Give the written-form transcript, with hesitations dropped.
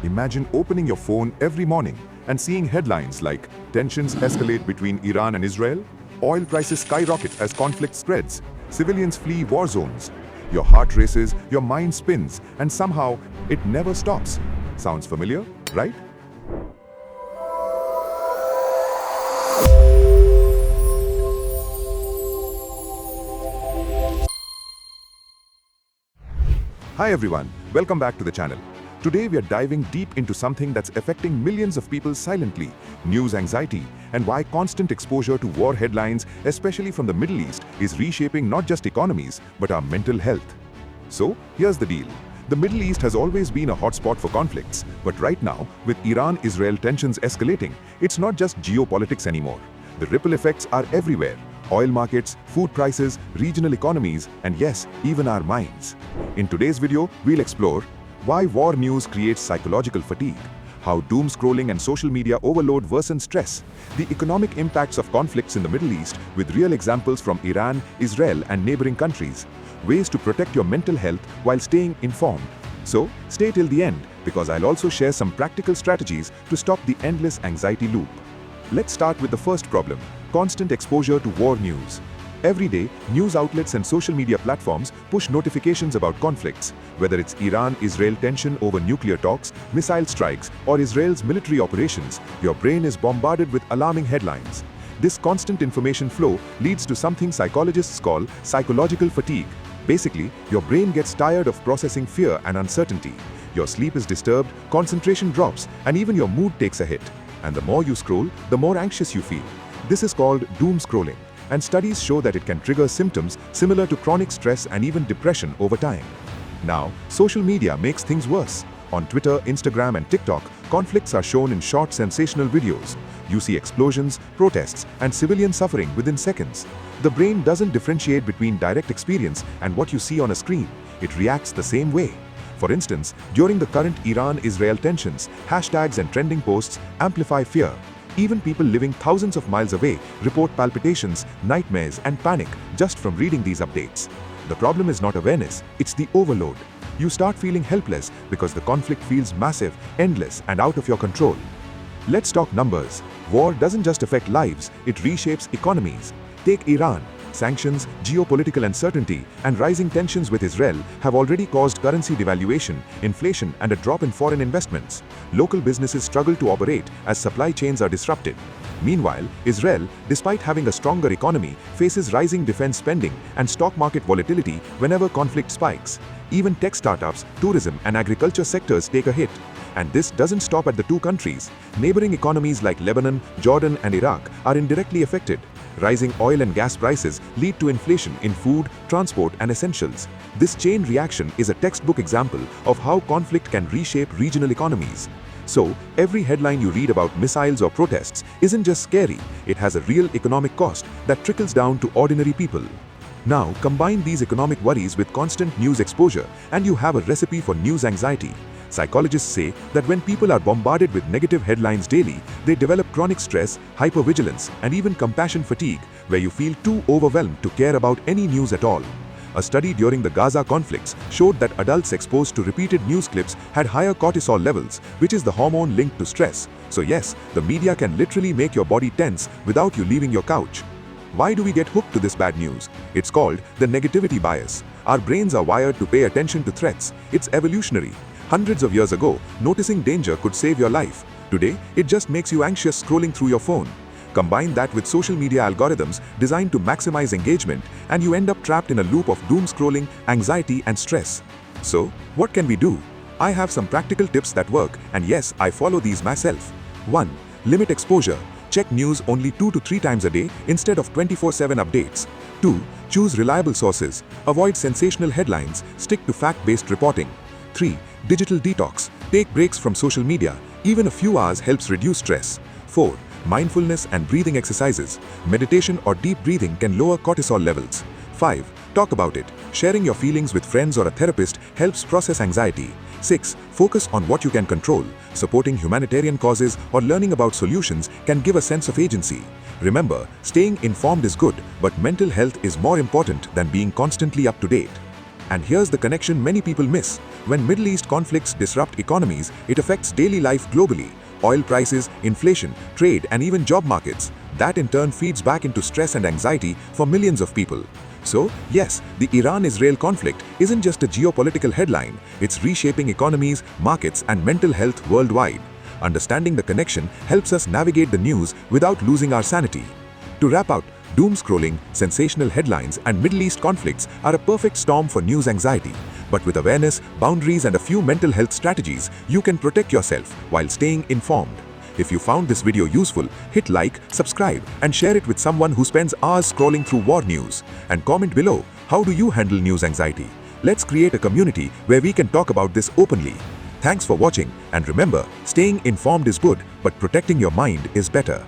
Imagine opening your phone every morning and seeing headlines like tensions escalate between Iran and Israel, oil prices skyrocket as conflict spreads, civilians flee war zones. Your heart races, your mind spins, and somehow it never stops. Sounds familiar, right? Hi everyone, welcome back to the channel. Today we are diving deep into something that's affecting millions of people silently, news anxiety, and why constant exposure to war headlines, especially from the Middle East, is reshaping not just economies, but our mental health. So, here's the deal. The Middle East has always been a hotspot for conflicts, but right now, with Iran-Israel tensions escalating, it's not just geopolitics anymore. The ripple effects are everywhere. Oil markets, food prices, regional economies, and yes, even our minds. In today's video, we'll explore why war news creates psychological fatigue, how doom-scrolling and social media overload worsen stress, the economic impacts of conflicts in the Middle East with real examples from Iran, Israel, and neighboring countries, ways to protect your mental health while staying informed. So, stay till the end, because I'll also share some practical strategies to stop the endless anxiety loop. Let's start with the first problem: constant exposure to war news. Every day, news outlets and social media platforms push notifications about conflicts, whether it's Iran-Israel tension over nuclear talks, missile strikes, or Israel's military operations. Your brain is bombarded with alarming headlines. This constant information flow leads to something psychologists call psychological fatigue. Basically, your brain gets tired of processing fear and uncertainty. Your sleep is disturbed, concentration drops, and even your mood takes a hit. And the more you scroll, the more anxious you feel. This is called doom scrolling, and studies show that it can trigger symptoms similar to chronic stress and even depression over time. Now, social media makes things worse. On Twitter, Instagram, and TikTok, conflicts are shown in short, sensational videos. You see explosions, protests, and civilian suffering within seconds. The brain doesn't differentiate between direct experience and what you see on a screen. It reacts the same way. For instance, during the current Iran-Israel tensions, hashtags and trending posts amplify fear. Even people living thousands of miles away report palpitations, nightmares, and panic just from reading these updates. The problem is not awareness, it's the overload. You start feeling helpless because the conflict feels massive, endless, and out of your control. Let's talk numbers. War doesn't just affect lives, it reshapes economies. Take Iran. Sanctions, geopolitical uncertainty, and rising tensions with Israel have already caused currency devaluation, inflation, and a drop in foreign investments. Local businesses struggle to operate as supply chains are disrupted. Meanwhile, Israel, despite having a stronger economy, faces rising defense spending and stock market volatility whenever conflict spikes. Even tech startups, tourism, and agriculture sectors take a hit. And this doesn't stop at the two countries. Neighboring economies like Lebanon, Jordan, and Iraq are indirectly affected. Rising oil and gas prices lead to inflation in food, transport, and essentials. This chain reaction is a textbook example of how conflict can reshape regional economies. So, every headline you read about missiles or protests isn't just scary, it has a real economic cost that trickles down to ordinary people. Now, combine these economic worries with constant news exposure, and you have a recipe for news anxiety. Psychologists say that when people are bombarded with negative headlines daily, they develop chronic stress, hypervigilance, and even compassion fatigue, where you feel too overwhelmed to care about any news at all. A study during the Gaza conflicts showed that adults exposed to repeated news clips had higher cortisol levels, which is the hormone linked to stress. So yes, the media can literally make your body tense without you leaving your couch. Why do we get hooked to this bad news? It's called the negativity bias. Our brains are wired to pay attention to threats. It's evolutionary. Hundreds of years ago, noticing danger could save your life. Today, it just makes you anxious scrolling through your phone. Combine that with social media algorithms designed to maximize engagement, and you end up trapped in a loop of doom scrolling, anxiety, and stress. So, what can we do? I have some practical tips that work, and yes, I follow these myself. 1. Limit exposure. Check news only 2 to 3 times a day instead of 24/7 updates. 2. Choose reliable sources. Avoid sensational headlines. Stick to fact-based reporting. 3. Digital detox. Take breaks from social media. Even a few hours helps reduce stress. 4. Mindfulness and breathing exercises. Meditation or deep breathing can lower cortisol levels. 5. Talk about it. Sharing your feelings with friends or a therapist helps process anxiety. 6. Focus on what you can control. Supporting humanitarian causes or learning about solutions can give a sense of agency. Remember, staying informed is good, but mental health is more important than being constantly up to date. And here's the connection many people miss. When Middle East conflicts disrupt economies, it affects daily life globally. Oil prices, inflation, trade, and even job markets. That in turn feeds back into stress and anxiety for millions of people. So, yes, the Iran-Israel conflict isn't just a geopolitical headline, it's reshaping economies, markets, and mental health worldwide. Understanding the connection helps us navigate the news without losing our sanity. To wrap up, doom-scrolling, sensational headlines, and Middle East conflicts are a perfect storm for news anxiety. But with awareness, boundaries, and a few mental health strategies, you can protect yourself while staying informed. If you found this video useful, hit like, subscribe, and share it with someone who spends hours scrolling through war news. And comment below, how do you handle news anxiety? Let's create a community where we can talk about this openly. Thanks for watching, and remember, staying informed is good, but protecting your mind is better.